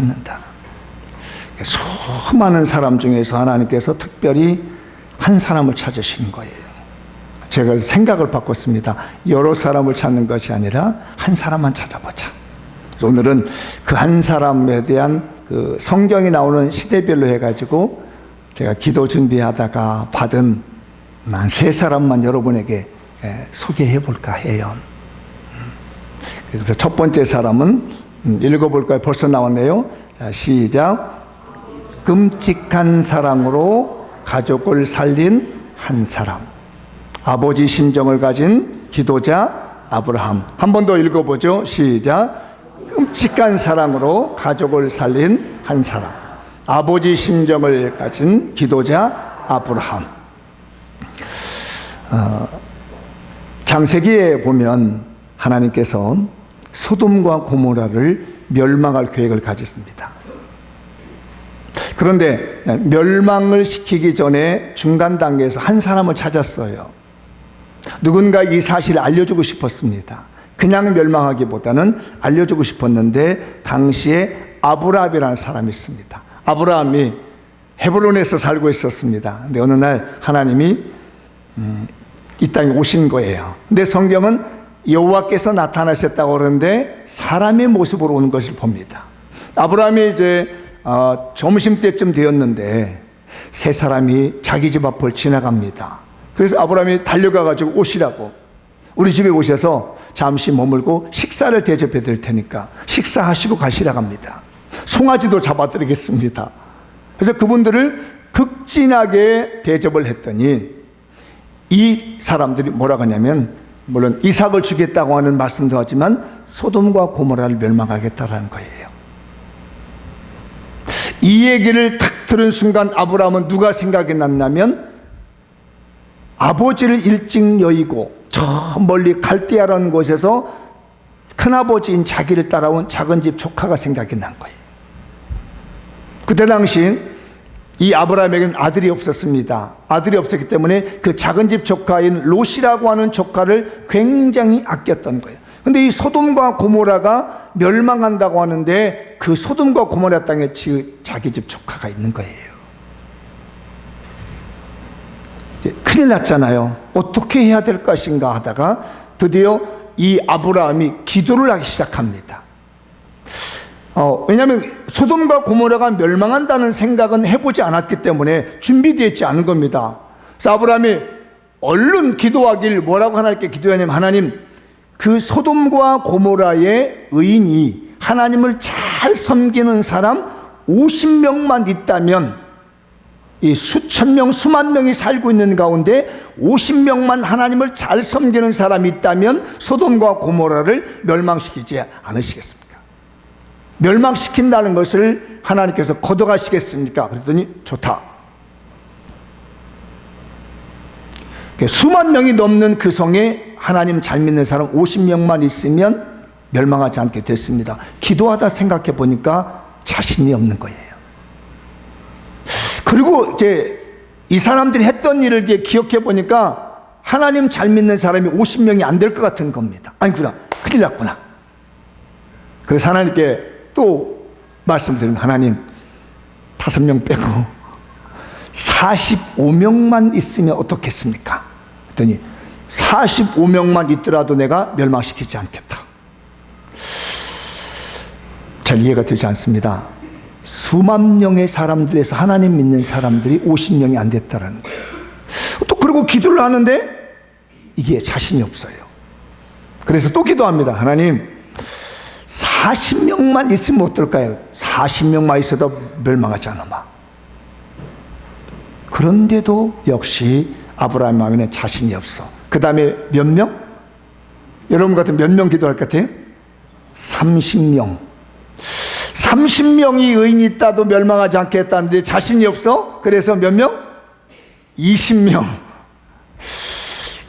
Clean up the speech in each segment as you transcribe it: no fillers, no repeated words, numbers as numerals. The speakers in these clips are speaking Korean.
찾는다. 수많은 사람 중에서 하나님께서 특별히 한 사람을 찾으시는 거예요. 제가 생각을 바꿨습니다. 여러 사람을 찾는 것이 아니라 한 사람만 찾아보자. 그래서 오늘은 그 한 사람에 대한 그 성경이 나오는 시대별로 해가지고 제가 기도 준비하다가 받은 한 세 사람만 여러분에게 소개해 볼까 해요. 그래서 첫 번째 사람은 읽어볼까요? 벌써 나왔네요. 자, 시작. 끔찍한 사랑으로 가족을 살린 한 사람. 아버지 심정을 가진 기도자 아브라함. 한 번 더 읽어보죠. 시작. 끔찍한 사랑으로 가족을 살린 한 사람. 아버지 심정을 가진 기도자 아브라함. 창세기에 보면 하나님께서 소돔과 고모라를 멸망할 계획을 가졌습니다. 그런데 멸망을 시키기 전에 중간 단계에서 한 사람을 찾았어요. 누군가 이 사실을 알려주고 싶었습니다. 그냥 멸망하기보다는 알려주고 싶었는데 당시에 아브라함이라는 사람이 있습니다. 아브라함이 헤브론에서 살고 있었습니다. 근데 어느 날 하나님이 이 땅에 오신 거예요. 근데 성경은 여호와께서 나타나셨다고 그러는데 사람의 모습으로 오는 것을 봅니다. 아브라함이 이제 점심때쯤 되었는데 세 사람이 자기 집 앞을 지나갑니다. 그래서 아브라함이 달려가가지고 오시라고, 우리 집에 오셔서 잠시 머물고 식사를 대접해 드릴 테니까 식사하시고 가시라고 합니다. 송아지도 잡아드리겠습니다. 그래서 그분들을 극진하게 대접을 했더니 이 사람들이 뭐라고 하냐면, 물론 이삭을 주겠다고 하는 말씀도 하지만 소돔과 고모라를 멸망하겠다라는 거예요. 이 얘기를 탁 들은 순간 아브라함은 누가 생각이 났냐면 아버지를 일찍 여의고 저 멀리 갈대아라는 곳에서 큰아버지인 자기를 따라온 작은 집 조카가 생각이 난 거예요. 그때 당시 이 아브라함에게는 아들이 없었습니다. 아들이 없었기 때문에 그 작은 집 조카인 롯이라고 하는 조카를 굉장히 아꼈던 거예요. 근데 이 소돔과 고모라가 멸망한다고 하는데 그 소돔과 고모라 땅에 자기 집 조카가 있는 거예요. 큰일 났잖아요. 어떻게 해야 될 것인가 하다가 드디어 이 아브라함이 기도를 하기 시작합니다. 왜냐하면 소돔과 고모라가 멸망한다는 생각은 해보지 않았기 때문에 준비되어 있지 않은 겁니다. 그래서 아브라함이 얼른 기도하길 뭐라고 하나님께 기도하냐면, 하나님, 그 소돔과 고모라의 의인이 하나님을 잘 섬기는 사람 50명만 있다면, 이 수천 명, 수만 명이 살고 있는 가운데 50명만 하나님을 잘 섬기는 사람이 있다면 소돔과 고모라를 멸망시키지 않으시겠습니까? 멸망시킨다는 것을 하나님께서 거둬가시겠습니까? 그랬더니 좋다. 수만 명이 넘는 그 성에 하나님 잘 믿는 사람 50명만 있으면 멸망하지 않게 됐습니다. 기도하다 생각해 보니까 자신이 없는 거예요. 그리고 이제 이 사람들이 했던 일을 기억해 보니까 하나님 잘 믿는 사람이 50명이 안 될 것 같은 겁니다. 아니구나, 큰일 났구나. 그래서 하나님께 또 말씀드리면, 하나님 5명 빼고 45명만 있으면 어떻겠습니까? 그랬더니 45명만 있더라도 내가 멸망시키지 않겠다. 잘 이해가 되지 않습니다. 수만 명의 사람들에서 하나님 믿는 사람들이 50명이 안 됐다라는 거예요. 또 그리고 기도를 하는데 이게 자신이 없어요. 그래서 또 기도합니다. 하나님, 40명만 있으면 어떨까요? 40명만 있어도 멸망하지 않아. 그런데도 역시 아브라함 마음에는 자신이 없어. 그 다음에 몇 명? 여러분 같은 몇 명 기도할 것 같아요? 30명. 30명이 의인이 있다도 멸망하지 않겠다는데 자신이 없어? 그래서 몇 명? 20명.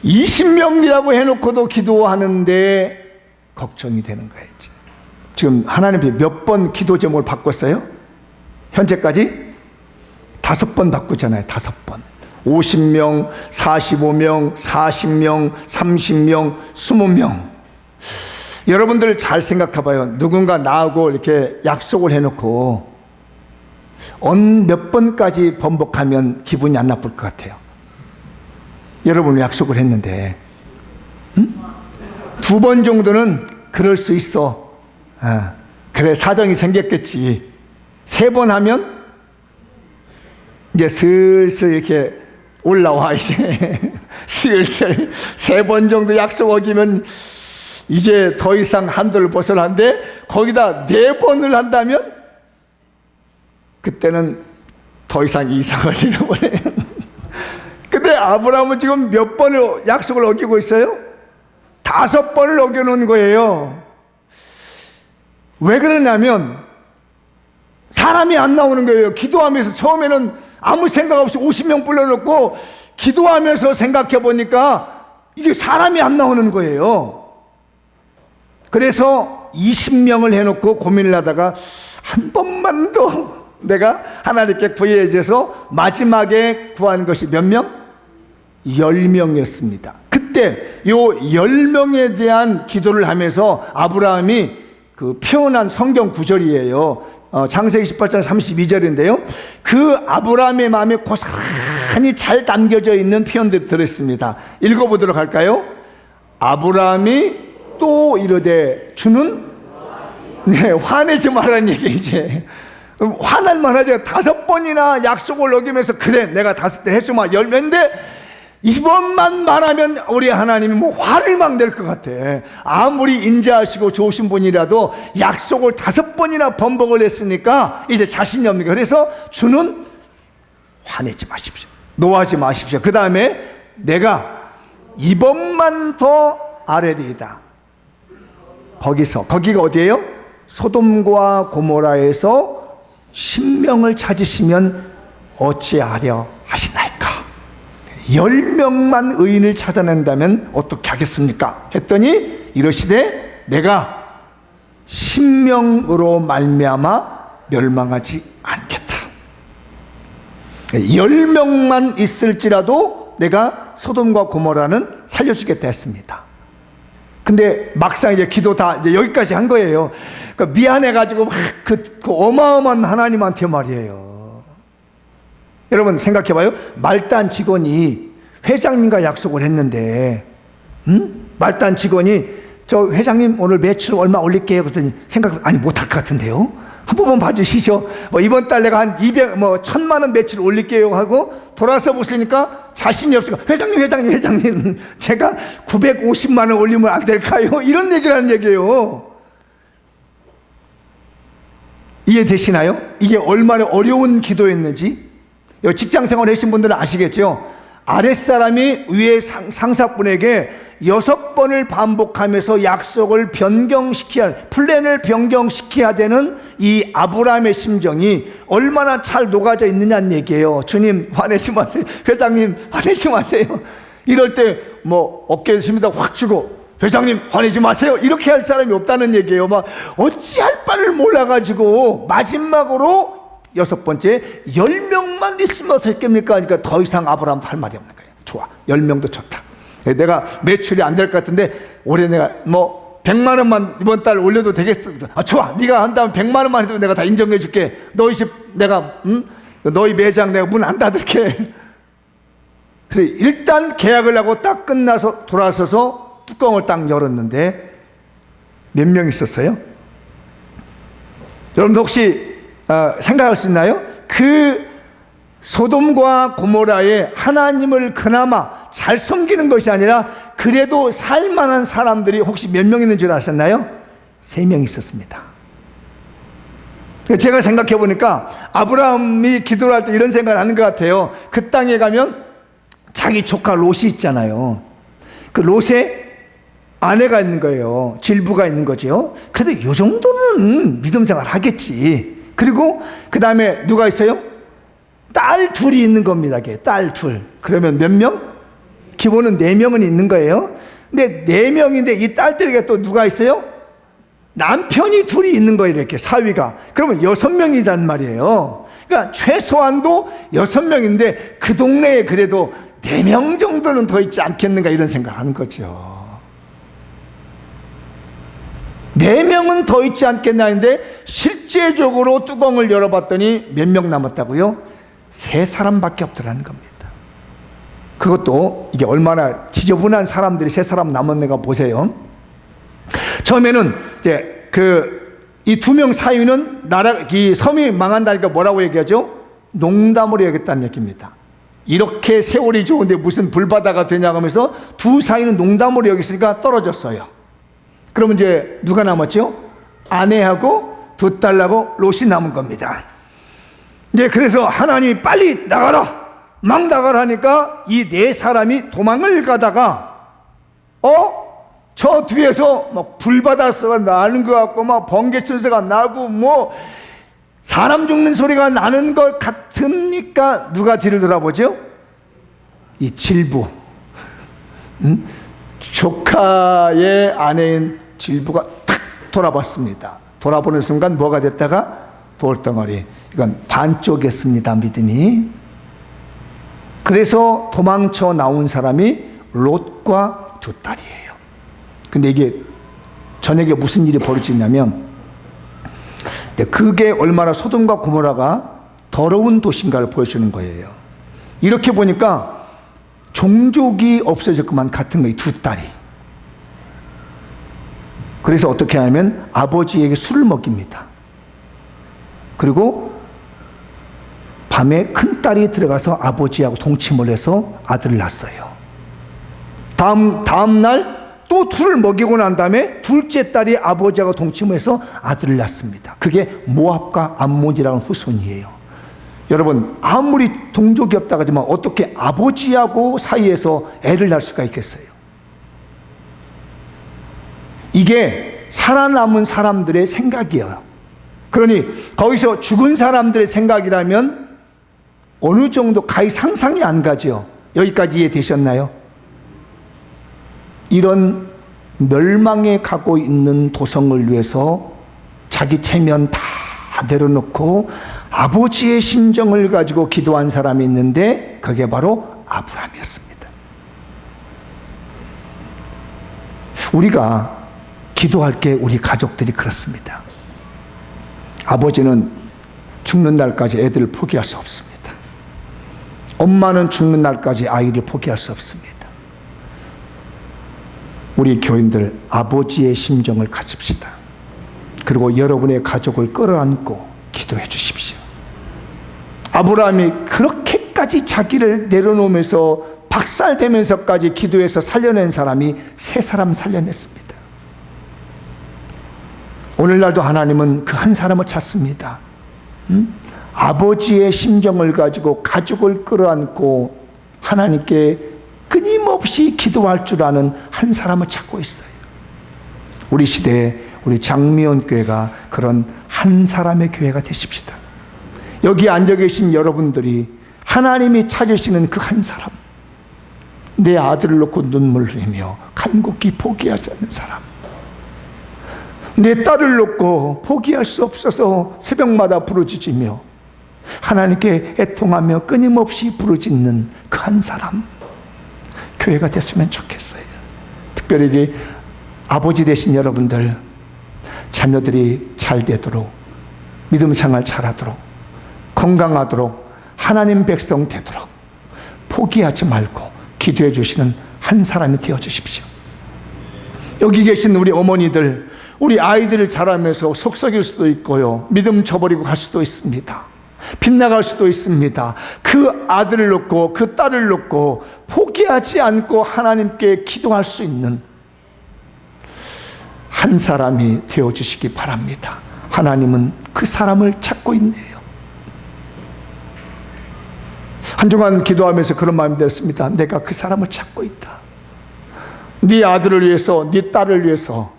20명이라고 해놓고도 기도하는데 걱정이 되는 거예요. 지금 하나님 몇 번 기도 제목을 바꿨어요? 현재까지 5번 바꾸잖아요. 5번. 50명, 45명, 40명, 30명, 20명. 여러분들 잘 생각해봐요. 누군가 나하고 이렇게 약속을 해놓고 몇 번까지 번복하면 기분이 안 나쁠 것 같아요? 여러분 약속을 했는데 2번 정도는 그럴 수 있어. 그래, 사정이 생겼겠지. 3번 하면 이제 슬슬 이렇게 올라와. 이제 슬슬 3번 정도 약속 어기면 이게 더 이상 한도를 벗어나는데, 거기다 4번을 한다면 그때는 더 이상 이상을 잃어버려요. 근데 아브라함은 지금 몇 번을 약속을 어기고 있어요? 5번을 어겨놓은 거예요. 왜 그러냐면 사람이 안 나오는 거예요. 기도하면서 처음에는 아무 생각 없이 50명 불러놓고 기도하면서 생각해 보니까 이게 사람이 안 나오는 거예요. 그래서 20명을 해놓고 고민을 하다가 한 번만 더 내가 하나님께 구해줘서 마지막에 구한 것이 몇 명? 10명이었습니다. 그때 요 10명에 대한 기도를 하면서 아브라함이 그 표현한 성경 구절이에요. 창세기 18장 32절인데요. 그 아브라함의 마음에 고스란히 잘 담겨져 있는 표현들이 들어있습니다. 읽어보도록 할까요? 아브라함이 또 이르되 주는 화내지 말라는 얘기. 이제 화날 만하죠. 5번이나 약속을 어기면서 그래 내가 5대 해주마 10명인데 이번만 말하면 우리 하나님이 뭐 화를 막 낼 것 같아. 아무리 인자하시고 좋으신 분이라도 약속을 5번이나 번복을 했으니까 이제 자신이 없는 거예요. 그래서 주는 화내지 마십시오. 노하지 마십시오. 그 다음에 내가 이번만 더 아뢰리이다. 거기가 어디예요? 소돔과 고모라에서 신명을 찾으시면 어찌하려 하시나이까. 10명만 의인을 찾아낸다면 어떻게 하겠습니까? 했더니 이러시되 내가 신명으로 말미암아 멸망하지 않겠다. 10명만 있을지라도 내가 소돔과 고모라는 살려주겠다 했습니다. 근데 막상 이제 기도 다 이제 여기까지 한 거예요. 그러니까 미안해가지고 막 그 어마어마한 하나님한테 말이에요. 여러분 생각해봐요. 말단 직원이 회장님과 약속을 했는데, 말단 직원이 저 회장님 오늘 매출 얼마 올릴게요. 그랬더니 아니 못할 것 같은데요. 한 번만 봐주시죠. 이번 달 내가 한 1000만 원 매출 올릴게요 하고 돌아서 보시니까 자신이 없으니까 회장님 제가 950만 원 올리면 안 될까요? 이런 얘기를 하는 얘기예요. 이해되시나요? 이게 얼마나 어려운 기도였는지. 직장생활 하신 분들은 아시겠죠? 아랫사람이 위에 상사분에게 6번을 반복하면서 약속을 플랜을 변경시켜야 되는 이 아브라함의 심정이 얼마나 잘 녹아져 있느냐는 얘기예요. 주님 화내지 마세요. 회장님 화내지 마세요. 이럴 때 어깨에 힘에다 확 주고 회장님 화내지 마세요. 이렇게 할 사람이 없다는 얘기예요. 어찌할 바를 몰라가지고 마지막으로 6번째 10명만 있으면 어떻겠습니까? 그러니까 더 이상 아브라함도 할 말이 없는 거예요. 좋아, 10명도 좋다. 내가 매출이 안 될 것 같은데 올해 내가 100만 원만 이번 달 올려도 되겠습니까? 좋아, 네가 한다면 100만 원만 해도 내가 다 인정해 줄게. 너희 집 내가 너희 매장 내가 문 안 닫을게. 그래서 일단 계약을 하고 딱 끝나서 돌아서서 뚜껑을 딱 열었는데 몇 명 있었어요? 여러분 혹시 생각할 수 있나요? 그 소돔과 고모라에 하나님을 그나마 잘 섬기는 것이 아니라 그래도 살만한 사람들이 혹시 몇 명 있는 줄 아셨나요? 3명 있었습니다. 제가 생각해 보니까 아브라함이 기도를 할 때 이런 생각을 하는 것 같아요. 그 땅에 가면 자기 조카 롯이 있잖아요. 그 롯에 아내가 있는 거예요. 질부가 있는 거죠. 그래도 이 정도는 믿음 생활 하겠지. 그리고 그 다음에 누가 있어요? 딸 둘이 있는 겁니다. 딸 둘. 그러면 몇 명? 기본은 4명은 있는 거예요. 근데 4명인데 이 딸들에게 또 누가 있어요? 남편이 둘이 있는 거예요. 이렇게 사위가. 그러면 6명이란 말이에요. 그러니까 최소한도 6명인데 그 동네에 그래도 4명 정도는 더 있지 않겠는가 이런 생각을 하는 거죠. 4명은 더 있지 않겠나 했는데 실제적으로 뚜껑을 열어봤더니 몇 명 남았다고요? 3사람밖에 없더라는 겁니다. 그것도 이게 얼마나 지저분한 사람들이 3사람 남았는가 보세요. 처음에는 이제 이 2명 사이는 이 섬이 망한다니까 뭐라고 얘기하죠? 농담으로 얘기했다는 얘기입니다. 이렇게 세월이 좋은데 무슨 불바다가 되냐 하면서 2 사이는 농담으로 여겼으니까 떨어졌어요. 그러면 이제 누가 남았죠? 아내하고 2 딸하고 롯이 남은 겁니다. 이제 그래서 하나님이 빨리 나가라! 막 나가라니까 이 4사람이 도망을 가다가 저 뒤에서 막 불바다가 나는 것 같고 막 번개천사가 나고 뭐 사람 죽는 소리가 나는 것 같으니까 누가 뒤를 돌아보죠? 이 질부, 조카의 아내인 질부가 탁 돌아봤습니다. 돌아보는 순간 뭐가 됐다가 돌덩어리. 이건 반쪽이었습니다, 믿음이. 그래서 도망쳐 나온 사람이 롯과 2 딸이에요. 근데 이게 저녁에 무슨 일이 벌어지냐면 그게 얼마나 소돔과 고모라가 더러운 도시인가를 보여주는 거예요. 이렇게 보니까 종족이 없어졌구만 같은 거예요, 2 딸이. 그래서 어떻게 하냐면 아버지에게 술을 먹입니다. 그리고 밤에 큰딸이 들어가서 아버지하고 동침을 해서 아들을 낳았어요. 다음 날 또 둘을 먹이고 난 다음에 둘째 딸이 아버지하고 동침해서 아들을 낳습니다. 그게 모압과 암몬이라는 후손이에요. 여러분, 아무리 동족이 없다고 하지만 어떻게 아버지하고 사이에서 애를 낳을 수가 있겠어요? 이게 살아남은 사람들의 생각이에요. 그러니 거기서 죽은 사람들의 생각이라면 어느 정도 가히 상상이 안 가죠. 여기까지 이해되셨나요? 이런 멸망에 가고 있는 도성을 위해서 자기 체면 다 내려놓고 아버지의 심정을 가지고 기도한 사람이 있는데 그게 바로 아브라함이었습니다. 우리가 기도할 게 우리 가족들이 그렇습니다. 아버지는 죽는 날까지 애들을 포기할 수 없습니다. 엄마는 죽는 날까지 아이를 포기할 수 없습니다. 우리 교인들 아버지의 심정을 가집시다. 그리고 여러분의 가족을 끌어안고 기도해 주십시오. 아브라함이 그렇게까지 자기를 내려놓으면서 박살되면서까지 기도해서 살려낸 사람이 3사람 살려냈습니다. 오늘날도 하나님은 그 한 사람을 찾습니다. 아버지의 심정을 가지고 가족을 끌어안고 하나님께 끊임없이 기도할 줄 아는 한 사람을 찾고 있어요. 우리 시대에 우리 장미원 교회가 그런 한 사람의 교회가 되십시다. 여기 앉아 계신 여러분들이 하나님이 찾으시는 그 한 사람, 내 아들을 놓고 눈물 흘리며 간곡히 포기하지 않는 사람, 내 딸을 놓고 포기할 수 없어서 새벽마다 부르짖으며 하나님께 애통하며 끊임없이 부르짖는 그 한 사람, 교회가 됐으면 좋겠어요. 특별히 아버지 되신 여러분들, 자녀들이 잘 되도록, 믿음 생활 잘하도록, 건강하도록, 하나님 백성 되도록 포기하지 말고 기도해 주시는 한 사람이 되어 주십시오. 여기 계신 우리 어머니들, 우리 아이들을 자라면서 속썩일 수도 있고요, 믿음 저버리고 갈 수도 있습니다. 빗나갈 수도 있습니다. 그 아들을 놓고 그 딸을 놓고 포기하지 않고 하나님께 기도할 수 있는 한 사람이 되어주시기 바랍니다. 하나님은 그 사람을 찾고 있네요. 한 주간 기도하면서 그런 마음이 들었습니다. 내가 그 사람을 찾고 있다. 네 아들을 위해서, 네 딸을 위해서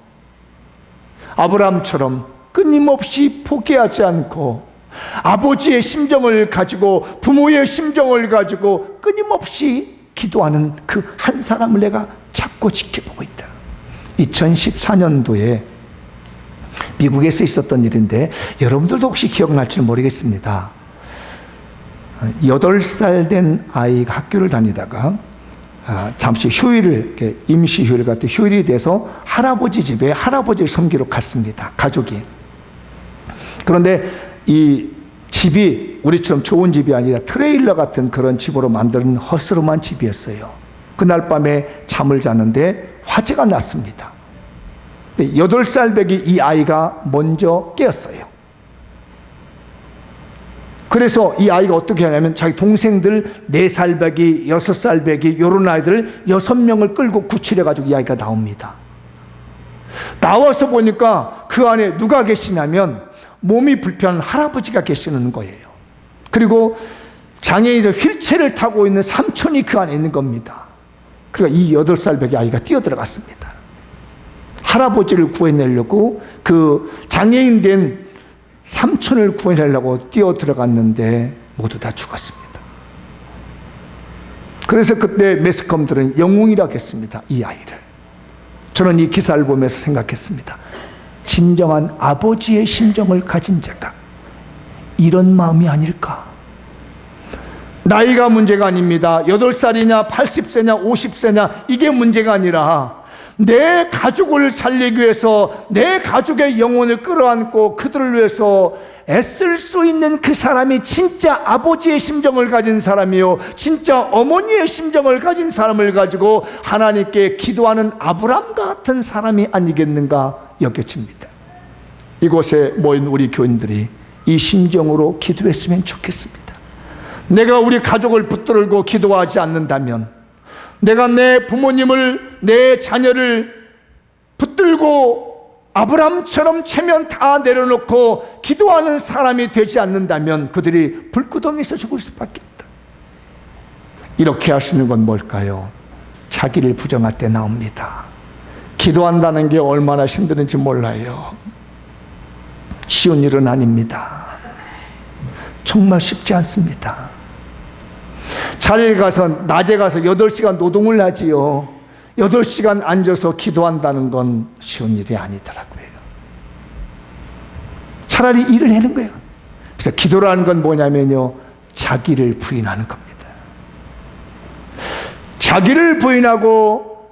아브라함처럼 끊임없이 포기하지 않고 아버지의 심정을 가지고, 부모의 심정을 가지고 끊임없이 기도하는 그 한 사람을 내가 찾고 지켜보고 있다. 2014년도에 미국에서 있었던 일인데 여러분들도 혹시 기억날지 모르겠습니다. 8살 된 아이가 학교를 다니다가 잠시 휴일을, 임시 휴일 같은 휴일이 돼서 할아버지 집에 할아버지를 섬기러 갔습니다. 가족이. 그런데 이 집이 우리처럼 좋은 집이 아니라 트레일러 같은 그런 집으로 만든 허스름한 집이었어요. 그날 밤에 잠을 자는데 화재가 났습니다. 8살 배기 이 아이가 먼저 깨었어요. 그래서 이 아이가 어떻게 하냐면 자기 동생들 4살 배기, 6살 배기 이런 아이들 6명을 끌고 구출해가지고 이 아이가 나옵니다. 나와서 보니까 그 안에 누가 계시냐면 몸이 불편한 할아버지가 계시는 거예요. 그리고 장애인들 휠체어를 타고 있는 삼촌이 그 안에 있는 겁니다. 그러니까 이 8살 배기 아이가 뛰어들어갔습니다. 할아버지를 구해내려고 그 장애인 된 삼촌을 구해내려고 뛰어들어갔는데 모두 다 죽었습니다. 그래서 그때 매스컴들은 영웅이라고 했습니다. 이 아이를. 저는 이 기사를 보면서 생각했습니다. 진정한 아버지의 심정을 가진 자가 이런 마음이 아닐까. 나이가 문제가 아닙니다. 8살이냐 80세냐 50세냐 이게 문제가 아니라 내 가족을 살리기 위해서 내 가족의 영혼을 끌어안고 그들을 위해서 애쓸 수 있는 그 사람이 진짜 아버지의 심정을 가진 사람이요, 진짜 어머니의 심정을 가진 사람을 가지고 하나님께 기도하는 아브람과 같은 사람이 아니겠는가 여겨집니다. 이곳에 모인 우리 교인들이 이 심정으로 기도했으면 좋겠습니다. 내가 우리 가족을 붙들고 기도하지 않는다면, 내가 내 부모님을, 내 자녀를 붙들고 아브람처럼 체면 다 내려놓고 기도하는 사람이 되지 않는다면 그들이 불구덩이에서 죽을 수밖에 없다. 이렇게 하시는 건 뭘까요? 자기를 부정할 때 나옵니다. 기도한다는 게 얼마나 힘든지 몰라요. 쉬운 일은 아닙니다. 정말 쉽지 않습니다. 자리에 가서, 낮에 가서 8시간 노동을 하지요. 8시간 앉아서 기도한다는 건 쉬운 일이 아니더라고요. 차라리 일을 하는 거예요. 그래서 기도라는 건 뭐냐면요, 자기를 부인하는 겁니다. 자기를 부인하고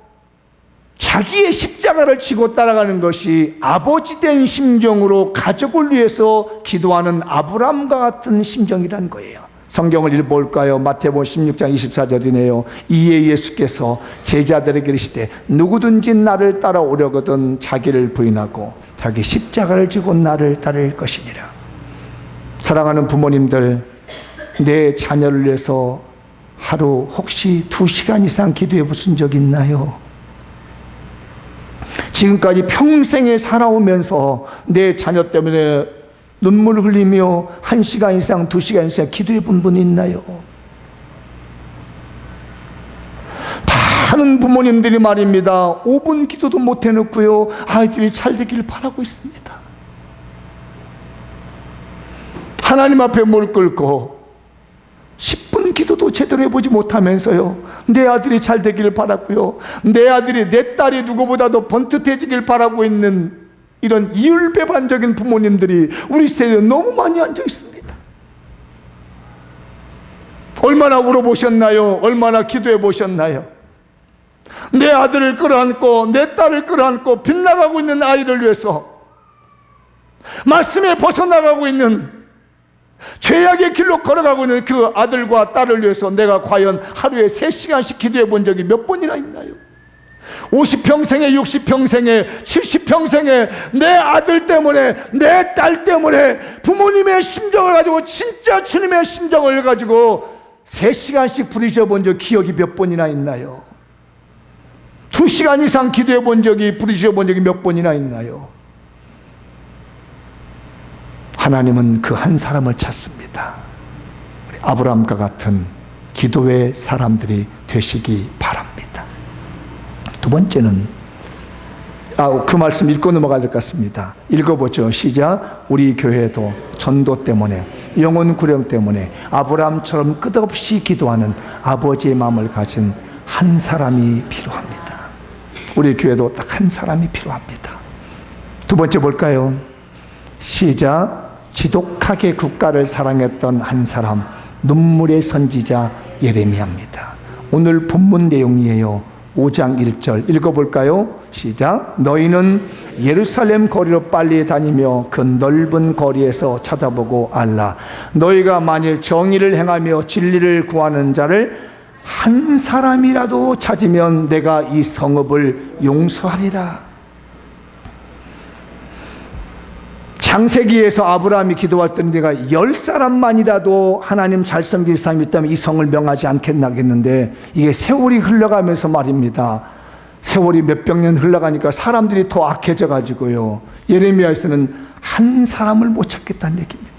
자기의 십자가를 지고 따라가는 것이 아버지 된 심정으로 가족을 위해서 기도하는 아브람과 같은 심정이란 거예요. 성경을 읽어볼까요? 마태복음 16장 24절이네요. 이에 예수께서 제자들에게 이르시되 누구든지 나를 따라오려거든 자기를 부인하고 자기 십자가를 지고 나를 따를 것이니라. 사랑하는 부모님들, 내 자녀를 위해서 하루 혹시 2시간 이상 기도해 보신 적 있나요? 지금까지 평생에 살아오면서 내 자녀 때문에 눈물을 흘리며 1시간 이상, 2시간 이상 기도해 본 분 있나요? 많은 부모님들이 말입니다. 5분 기도도 못 해놓고요, 아이들이 잘 되길 바라고 있습니다. 하나님 앞에 무릎 꿇고 10분 기도도 제대로 해보지 못하면서요, 내 아들이 잘 되길 바라고요, 내 아들이, 내 딸이 누구보다도 번듯해지길 바라고 있는 이런 이율배반적인 부모님들이 우리 세대에 너무 많이 앉아 있습니다. 얼마나 울어보셨나요? 얼마나 기도해 보셨나요? 내 아들을 끌어안고 내 딸을 끌어안고 빗나가고 있는 아이를 위해서, 말씀에 벗어나가고 있는, 죄악의 길로 걸어가고 있는 그 아들과 딸을 위해서 내가 과연 하루에 3시간씩 기도해 본 적이 몇 번이나 있나요? 50평생에, 60평생에, 70평생에 내 아들 때문에, 내 딸 때문에 부모님의 심정을 가지고, 진짜 주님의 심정을 가지고 3시간씩 부르셔 본 적 기억이 몇 번이나 있나요? 2시간 이상 기도해 본 적이, 부르셔 본 적이 몇 번이나 있나요? 하나님은 그 한 사람을 찾습니다. 아브라함과 같은 기도의 사람들이 되시기 바랍니다. 두 번째는, 그 말씀 읽고 넘어가야 될 것 같습니다. 읽어보죠. 시작. 우리 교회도 전도 때문에, 영혼 구령 때문에 아브라함처럼 끝없이 기도하는 아버지의 마음을 가진 한 사람이 필요합니다. 우리 교회도 딱 한 사람이 필요합니다. 두 번째 볼까요? 시작. 지독하게 국가를 사랑했던 한 사람, 눈물의 선지자 예레미야입니다. 오늘 본문 내용이에요. 5장 1절 읽어볼까요? 시작. 너희는 예루살렘 거리로 빨리 다니며 그 넓은 거리에서 쳐다보고 알라. 너희가 만일 정의를 행하며 진리를 구하는 자를 한 사람이라도 찾으면 내가 이 성읍을 용서하리라. 창세기에서 아브라함이 기도할 때 내가 10사람만이라도 하나님 잘 섬길 사람이 있다면 이 성을 명하지 않겠나겠는데, 이게 세월이 흘러가면서 말입니다. 세월이 몇백 년 흘러가니까 사람들이 더 악해져 가지고요, 예레미야에서는 한 사람을 못 찾겠다는 얘기입니다.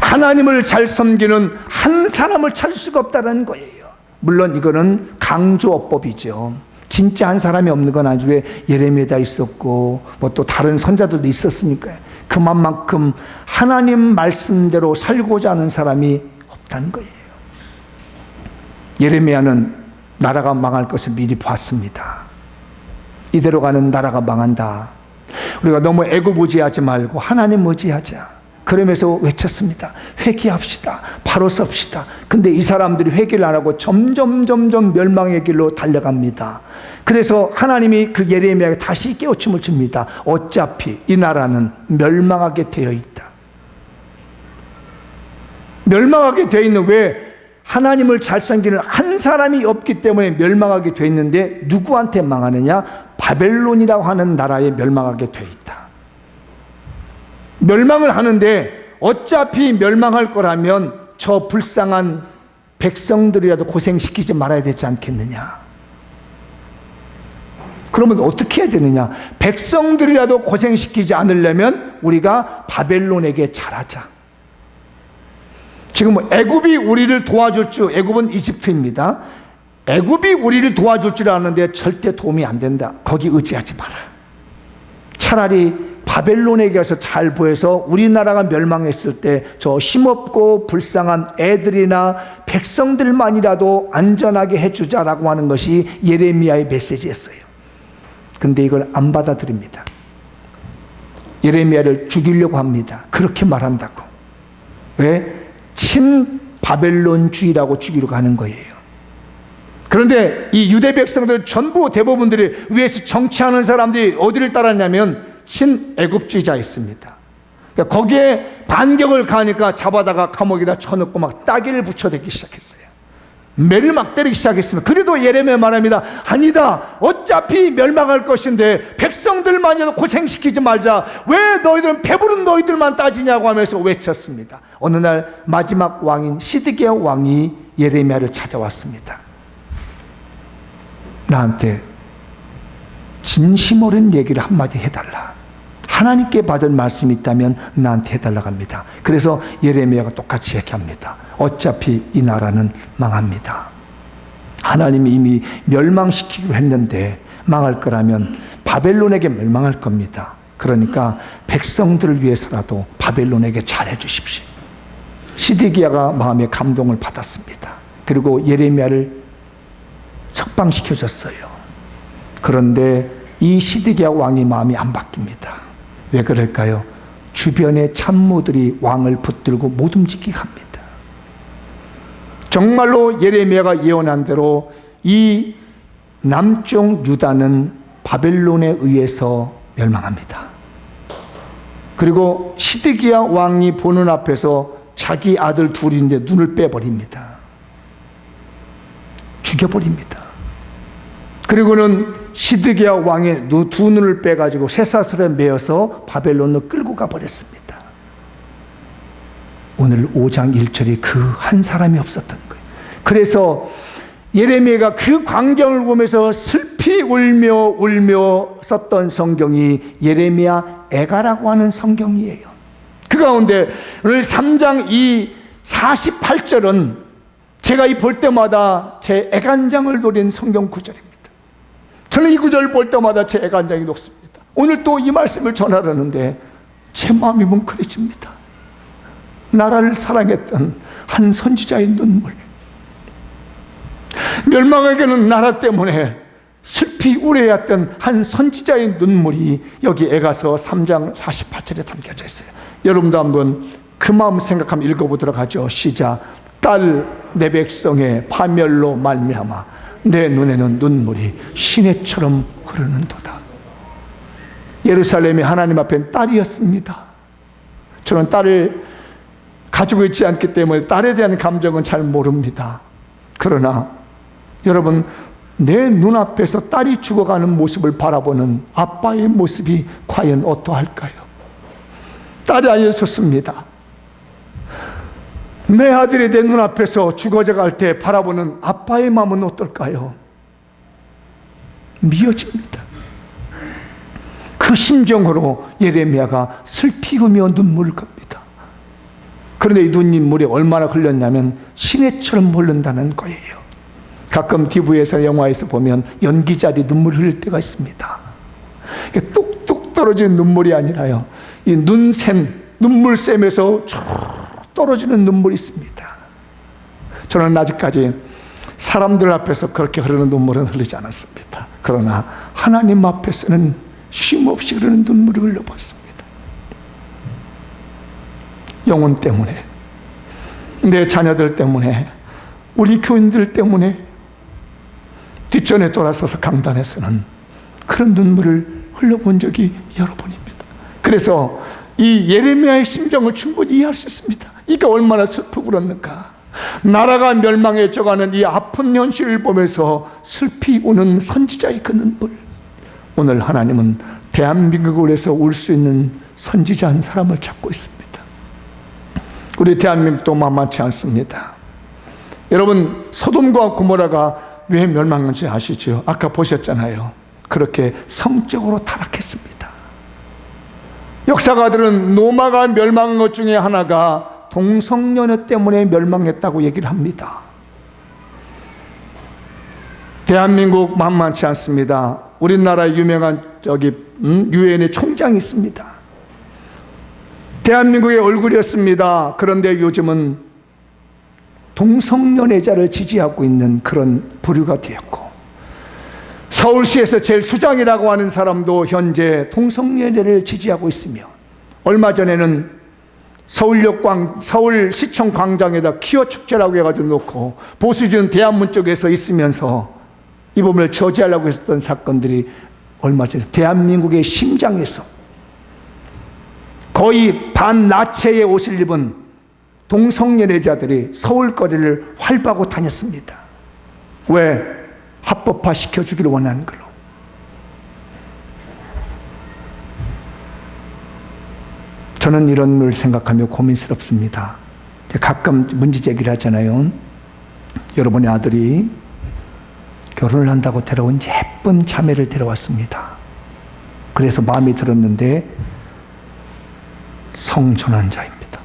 하나님을 잘 섬기는 한 사람을 찾을 수가 없다는 거예요. 물론 이거는 강조어법이죠. 진짜 한 사람이 없는 건 아니죠. 왜 예레미야다 있었고 뭐 또 다른 선자들도 있었으니까요. 그만큼 하나님 말씀대로 살고자 하는 사람이 없다는 거예요. 예레미야는 나라가 망할 것을 미리 봤습니다. 이대로 가는 나라가 망한다. 우리가 너무 애굽 의지하지 말고 하나님 의지하자. 그러면서 외쳤습니다. 회개합시다. 바로 섭시다. 근데 이 사람들이 회개를 안 하고 점점 멸망의 길로 달려갑니다. 그래서 하나님이 그 예레미야에게 다시 깨우침을 줍니다. 어차피 이 나라는 멸망하게 되어 있다. 멸망하게 되어 있는, 왜? 하나님을 잘 섬기는 한 사람이 없기 때문에 멸망하게 되어 있는데, 누구한테 망하느냐? 바벨론이라고 하는 나라에 멸망하게 되어 있다. 멸망을 하는데 어차피 멸망할 거라면 저 불쌍한 백성들이라도 고생시키지 말아야 되지 않겠느냐. 그러면 어떻게 해야 되느냐? 백성들이라도 고생시키지 않으려면 우리가 바벨론에게 잘하자. 지금 애굽이 우리를 도와줄 줄, 애굽은 이집트입니다. 애굽이 우리를 도와줄 줄 아는데 절대 도움이 안 된다. 거기 의지하지 마라. 차라리 바벨론에게 가서 잘 보여서 우리나라가 멸망했을 때 저 힘없고 불쌍한 애들이나 백성들만이라도 안전하게 해주자라고 하는 것이 예레미야의 메시지였어요. 근데 이걸 안 받아들입니다. 예레미야를 죽이려고 합니다. 그렇게 말한다고. 왜? 친바벨론주의라고 죽이려고 하는 거예요. 그런데 이 유대 백성들 전부 대부분들이 위에서 정치하는 사람들이 어디를 따랐냐면 친애굽주의자였습니다. 그러니까 거기에 반격을 가니까 잡아다가 감옥에다 쳐넣고 막 따기를 붙여대기 시작했어요. 매를 막 때리기 시작했습니다. 그래도 예레미야 말합니다. 아니다. 어차피 멸망할 것인데 백성들만이라도 고생시키지 말자. 왜 너희들은 배부른 너희들만 따지냐고 하면서 외쳤습니다. 어느 날 마지막 왕인 시드기야 왕이 예레미야를 찾아왔습니다. 나한테 진심 어린 얘기를 한마디 해달라. 하나님께 받은 말씀이 있다면 나한테 해달라고 합니다. 그래서 예레미야가 똑같이 얘기합니다. 어차피 이 나라는 망합니다. 하나님이 이미 멸망시키기로 했는데 망할 거라면 바벨론에게 멸망할 겁니다. 그러니까 백성들을 위해서라도 바벨론에게 잘해 주십시오. 시드기야가 마음에 감동을 받았습니다. 그리고 예레미야를 석방시켜줬어요. 그런데 이 시드기야 왕이 마음이 안 바뀝니다. 왜 그럴까요? 주변의 참모들이 왕을 붙들고 못 움직이게 합니다. 정말로 예레미야가 예언한 대로 이 남쪽 유다는 바벨론에 의해서 멸망합니다. 그리고 시드기야 왕이 보는 앞에서 자기 아들 둘인데 눈을 빼버립니다. 죽여버립니다. 그리고는 시드기야 왕의 두 눈을 빼가지고 쇠사슬에 매어서 바벨론으로 끌고 가버렸습니다. 오늘 5장 1절이 그 한 사람이 없었던 거예요. 그래서 예레미야가 그 광경을 보면서 슬피 울며 썼던 성경이 예레미야 애가라고 하는 성경이에요. 그 가운데 오늘 3장 이 48절은 제가 이 볼 때마다 제 애간장을 노린 성경 구절입니다. 저는 이 구절 볼 때마다 제 애간장이 녹습니다. 오늘 또 이 말씀을 전하려는데 제 마음이 뭉클해집니다. 나라를 사랑했던 한 선지자의 눈물, 멸망에게는 나라 때문에 슬피 우려했던 한 선지자의 눈물이 여기 에가서 3장 48절에 담겨져 있어요. 여러분도 한번 그 마음 생각하면 읽어보도록 하죠. 시작. 딸 내 백성의 파멸로 말미암아 내 눈에는 눈물이 시내처럼 흐르는도다. 예루살렘이 하나님 앞엔 딸이었습니다. 저는 딸을 가지고 있지 않기 때문에 딸에 대한 감정은 잘 모릅니다. 그러나 여러분, 내 눈앞에서 딸이 죽어가는 모습을 바라보는 아빠의 모습이 과연 어떠할까요? 딸이 알려줬습니다. 내 아들이 내 눈앞에서 죽어져 갈 때 바라보는 아빠의 마음은 어떨까요? 미어집니다. 그 심정으로 예레미야가 슬피우며 눈물을 겁니다. 그런데 이 눈물이 얼마나 흘렸냐면 시내처럼 흐른다는 거예요. 가끔 TV에서 영화에서 보면 연기자들이 눈물을 흘릴 때가 있습니다. 뚝뚝 떨어지는 눈물이 아니라요, 이 눈물샘에서 쭉 떨어지는 눈물이 있습니다. 저는 아직까지 사람들 앞에서 그렇게 흐르는 눈물은 흐르지 않았습니다. 그러나 하나님 앞에서는 쉼없이 흐르는 눈물을 흘려봤습니다. 영혼 때문에, 내 자녀들 때문에, 우리 교인들 때문에 뒷전에 돌아서서 강단에서는 그런 눈물을 흘려본 적이 여러 번입니다. 그래서 이 예레미야의 심정을 충분히 이해할 수 있습니다. 이게 얼마나 슬프고 그렇는가. 나라가 멸망해 져가는 이 아픈 현실을 보면서 슬피 우는 선지자의 그 눈물. 오늘 하나님은 대한민국을 위해서 울 수 있는 선지자 한 사람을 찾고 있습니다. 우리 대한민국도 만만치 않습니다. 여러분, 소돔과 고모라가 왜 멸망한지 아시죠? 아까 보셨잖아요. 그렇게 성적으로 타락했습니다. 역사가들은 노마가 멸망한 것 중에 하나가 동성연애 때문에 멸망했다고 얘기를 합니다. 대한민국 만만치 않습니다. 우리나라의 유명한 유엔의 총장이 있습니다. 대한민국의 얼굴이었습니다. 그런데 요즘은 동성연애자를 지지하고 있는 그런 부류가 되었고, 서울시에서 제일 수장이라고 하는 사람도 현재 동성연애를 지지하고 있으며, 얼마 전에는 서울시청 광장에다 퀴어 축제라고 해가지고 놓고 보수진 대한문 쪽에서 있으면서 이 부분을 저지하려고 했었던 사건들이 얼마 전에 대한민국의 심장에서 거의 반나체의 옷을 입은 동성연애자들이 서울거리를 활보하고 다녔습니다. 왜? 합법화 시켜주기를 원하는 걸로. 저는 이런 걸 생각하며 고민스럽습니다. 가끔 문제 제기를 하잖아요. 여러분의 아들이 결혼을 한다고 데려온 예쁜 자매를 데려왔습니다. 그래서 마음이 들었는데 성전환자입니다.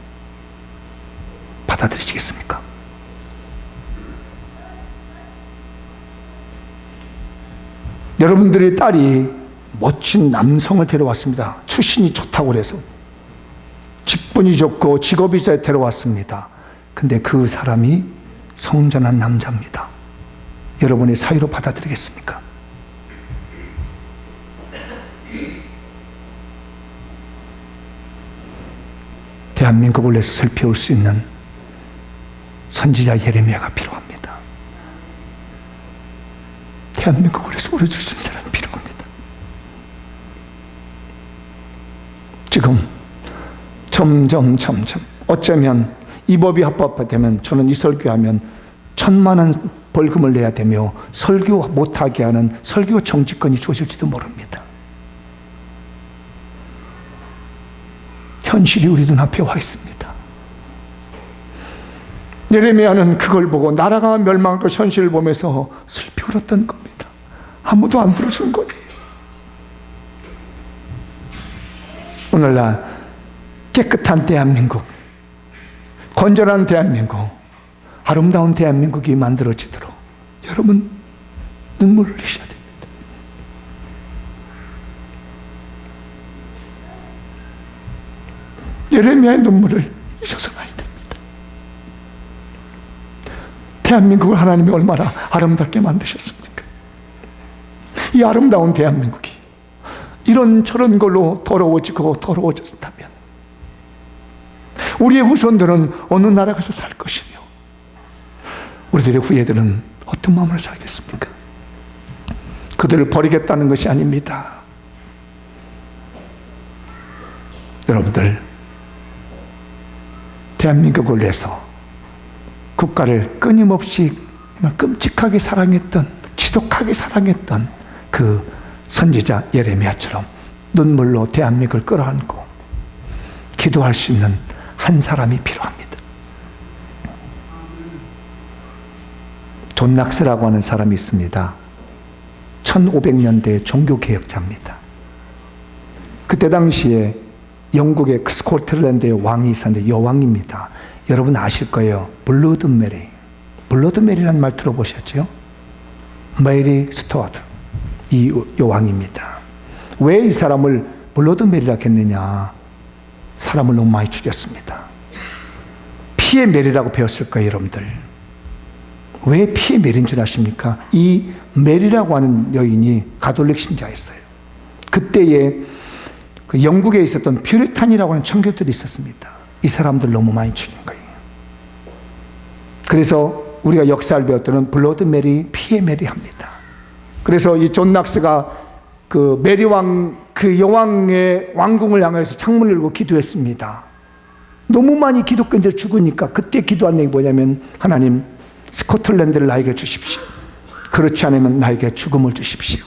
받아들이시겠습니까? 여러분들의 딸이 멋진 남성을 데려왔습니다. 출신이 좋다고 그래서, 직분이 좋고 직업이 잘 데려왔습니다. 근데 그 사람이 성전한 남자입니다. 여러분의 사위로 받아들이겠습니까? 대한민국을 위해서 슬피 울 수 있는 선지자 예레미야가 필요합니다. 대한민국을 위해서 울어줄 수 있는 사람이 필요합니다. 지금 점점 어쩌면 이 법이 합법화되면 저는 이 설교하면 1,000만 원 벌금을 내야 되며 설교 못하게 하는 설교 정지권이 주어질지도 모릅니다. 현실이 우리 눈앞에 와 있습니다. 예레미야는 그걸 보고 나라가 멸망한 그 현실을 보면서 슬피 울었던 겁니다. 아무도 안 들어준 거예요. 오늘날 깨끗한 대한민국, 건전한 대한민국, 아름다운 대한민국이 만들어지도록 여러분 눈물을 흘리셔야 됩니다. 예레미야의 눈물을 잊어서는 안 됩니다. 대한민국을 하나님이 얼마나 아름답게 만드셨습니까? 이 아름다운 대한민국이 이런저런 걸로 더러워졌다면 우리의 후손들은 어느 나라 가서 살 것이며 우리들의 후예들은 어떤 마음으로 살겠습니까? 그들을 버리겠다는 것이 아닙니다. 여러분들, 대한민국을 위해서 국가를 끊임없이 끔찍하게 사랑했던, 지독하게 사랑했던 그 선지자 예레미야처럼 눈물로 대한민국을 끌어안고 기도할 수 있는 한 사람이 필요합니다. 존 낙스라고 하는 사람이 있습니다. 1500년대 종교개혁자입니다. 그때 당시에 영국의 스코틀랜드의 왕이 있었는데 여왕입니다. 여러분 아실 거예요. 블러드 메리. 블러드 메리라는 말 들어보셨죠? 메리 스튜어트. 이 여왕입니다. 왜 이 사람을 블러드 메리라 했느냐? 사람을 너무 많이 죽였습니다. 피의 메리라고 배웠을 거예요, 여러분들. 왜 피의 메리인 줄 아십니까? 이 메리라고 하는 여인이 가톨릭 신자였어요. 그때에 그 영국에 있었던 퓨리탄이라고 하는 청교들이 있었습니다. 이 사람들 너무 많이 죽인 거예요. 그래서 우리가 역사를 배웠던 블러드 메리, 피의 메리 합니다. 그래서 이 존 낙스가 그 메리 왕, 그 여왕의 왕궁을 향해서 창문을 열고 기도했습니다. 너무 많이 기독교인들 죽으니까 그때 기도한 내용이 뭐냐면, 하나님, 스코틀랜드를 나에게 주십시오. 그렇지 않으면 나에게 죽음을 주십시오.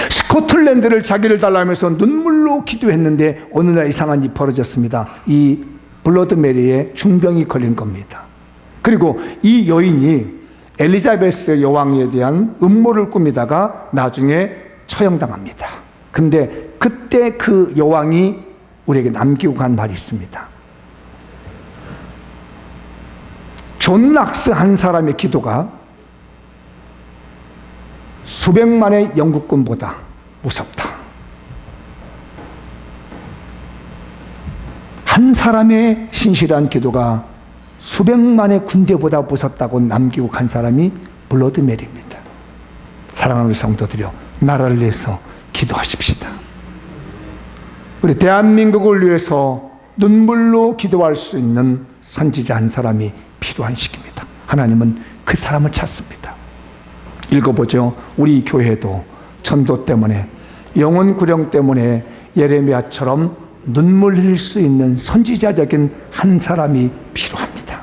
스코틀랜드를 자기를 달라면서 눈물로 기도했는데 어느 날 이상한 일이 벌어졌습니다. 이 블러드 메리에 중병이 걸린 겁니다. 그리고 이 여인이 엘리자베스 여왕에 대한 음모를 꾸미다가 나중에 처형당합니다. 근데 그때 그 여왕이 우리에게 남기고 간 말이 있습니다. 존 낙스 한 사람의 기도가 수백만의 영국군보다 무섭다. 한 사람의 신실한 기도가 수백만의 군대보다 무섭다고 남기고 간 사람이 블러드 메리입니다. 사랑하는 성도들이여, 나라를 위해서 기도하십시다. 우리 대한민국을 위해서 눈물로 기도할 수 있는 선지자 한 사람이 필요한 시기입니다. 하나님은 그 사람을 찾습니다. 읽어보죠. 우리 교회도 전도 때문에, 영혼 구령 때문에 예레미야처럼 눈물 흘릴 수 있는 선지자적인 한 사람이 필요합니다.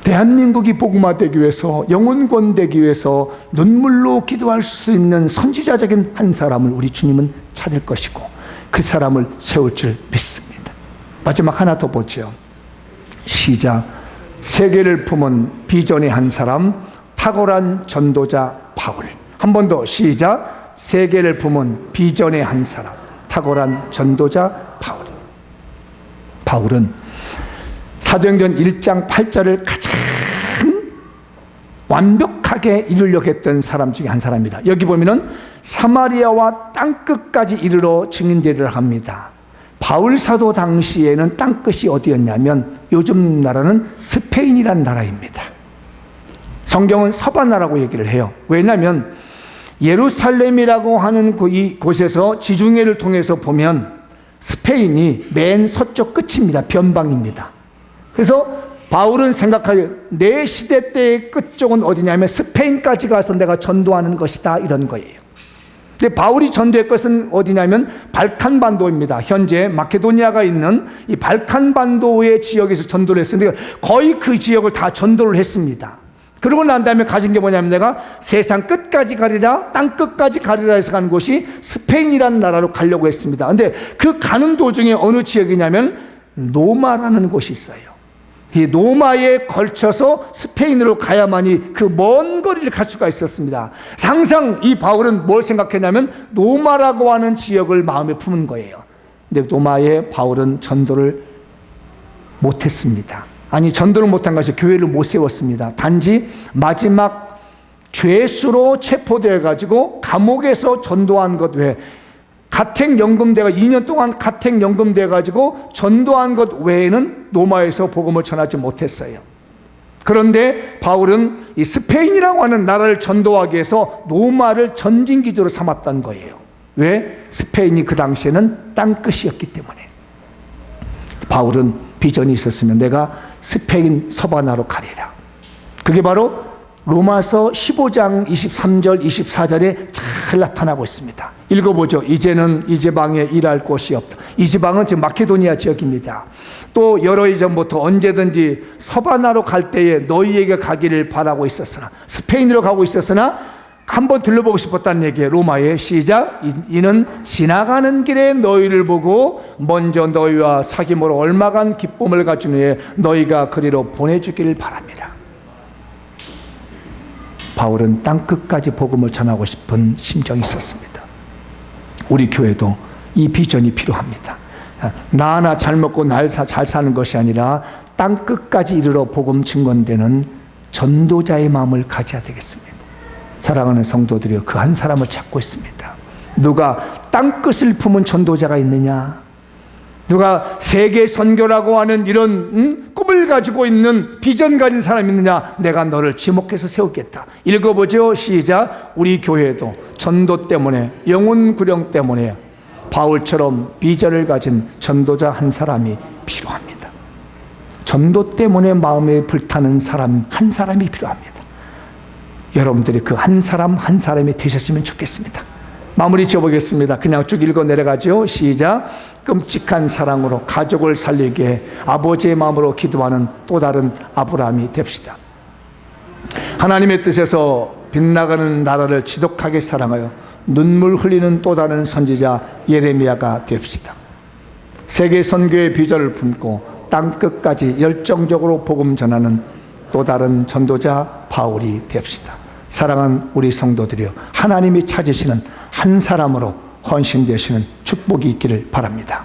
대한민국이 복음화되기 위해서, 영혼 구원되기 위해서 눈물로 기도할 수 있는 선지자적인 한 사람을 우리 주님은 찾을 것이고 그 사람을 세울 줄 믿습니다. 마지막 하나 더 보죠. 시작. 세계를 품은 비전의 한 사람, 탁월한 전도자 바울. 한 번 더 시작. 세계를 품은 비전의 한 사람, 탁월한 전도자 바울. 바울은 사도행전 1장 8절을 가장 완벽하게 이루려고 했던 사람 중에 한 사람입니다. 여기 보면은 사마리아와 땅끝까지 이르러 증인제를 합니다. 바울 사도 당시에는 땅끝이 어디였냐면 요즘 나라는 스페인이란 나라입니다. 성경은 서바나라고 얘기를 해요. 왜냐하면 예루살렘이라고 하는 이 곳에서 지중해를 통해서 보면 스페인이 맨 서쪽 끝입니다. 변방입니다. 그래서 바울은 생각하기에 내 시대 때의 끝쪽은 어디냐면 스페인까지 가서 내가 전도하는 것이다, 이런 거예요. 근데 바울이 전도의 것은 어디냐면 발칸반도입니다. 현재 마케도니아가 있는 이 발칸반도의 지역에서 전도를 했습니다. 거의 그 지역을 다 전도를 했습니다. 그러고 난 다음에 가진 게 뭐냐면, 내가 세상 끝까지 가리라, 땅 끝까지 가리라 해서 간 곳이 스페인이라는 나라로 가려고 했습니다. 근데 그 가는 도중에 어느 지역이냐면 노마라는 곳이 있어요. 이 노마에 걸쳐서 스페인으로 가야만이 그 먼 거리를 갈 수가 있었습니다. 항상 이 바울은 뭘 생각했냐면 노마라고 하는 지역을 마음에 품은 거예요. 근데 노마에 바울은 전도를 못했습니다. 아니, 전도를 못한 것이 교회를 못 세웠습니다. 단지 마지막 죄수로 체포되어 가지고 감옥에서 전도한 것 외에, 가택연금대가 2년 동안 가택연금돼 가지고 전도한 것 외에는 로마에서 복음을 전하지 못했어요. 그런데 바울은 이 스페인이라고 하는 나라를 전도하기 위해서 로마를 전진기지로 삼았던 거예요. 왜? 스페인이 그 당시에는 땅끝이었기 때문에. 바울은 비전이 있었으면 내가 스페인 서바나로 가리라. 그게 바로 로마서 15장 23절 24절에 잘 나타나고 있습니다. 읽어보죠. 이제는 이 지방에 일할 곳이 없다. 이 지방은 지금 마케도니아 지역입니다. 또 여러 해 전부터 언제든지 서바나로 갈 때에 너희에게 가기를 바라고 있었으나, 스페인으로 가고 있었으나 한번 들러보고 싶었다는 얘기예요. 로마의 시작. 이는 지나가는 길에 너희를 보고 먼저 너희와 사귐으로 얼마간 기쁨을 가진 후에 너희가 그리로 보내주기를 바랍니다. 바울은 땅끝까지 복음을 전하고 싶은 심정이 있었습니다. 우리 교회도 이 비전이 필요합니다. 나 하나 잘 먹고 잘 사는 것이 아니라 땅끝까지 이르러 복음 증거되는 전도자의 마음을 가져야 되겠습니다. 사랑하는 성도들이여, 그 한 사람을 찾고 있습니다. 누가 땅끝을 품은 전도자가 있느냐? 누가 세계 선교라고 하는 이런 꿈을 가지고 있는 비전 가진 사람이 있느냐? 내가 너를 지목해서 세우겠다. 읽어보죠. 시작. 우리 교회도 전도 때문에, 영혼 구령 때문에 바울처럼 비전을 가진 전도자 한 사람이 필요합니다. 전도 때문에 마음에 불타는 사람 한 사람이 필요합니다. 여러분들이 그 한 사람 한 사람이 되셨으면 좋겠습니다. 마무리 지어보겠습니다. 그냥 쭉 읽어 내려가죠. 시작. 끔찍한 사랑으로 가족을 살리게 아버지의 마음으로 기도하는 또 다른 아브라함이 됩시다. 하나님의 뜻에서 빛나가는 나라를 지독하게 사랑하여 눈물 흘리는 또 다른 선지자 예레미야가 됩시다. 세계 선교의 비전을 품고 땅끝까지 열정적으로 복음 전하는 또 다른 전도자 바울이 됩시다. 사랑하는 우리 성도들이여, 하나님이 찾으시는 한 사람으로 헌신되시는 축복이 있기를 바랍니다.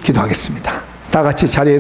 기도하겠습니다. 다 같이 자리에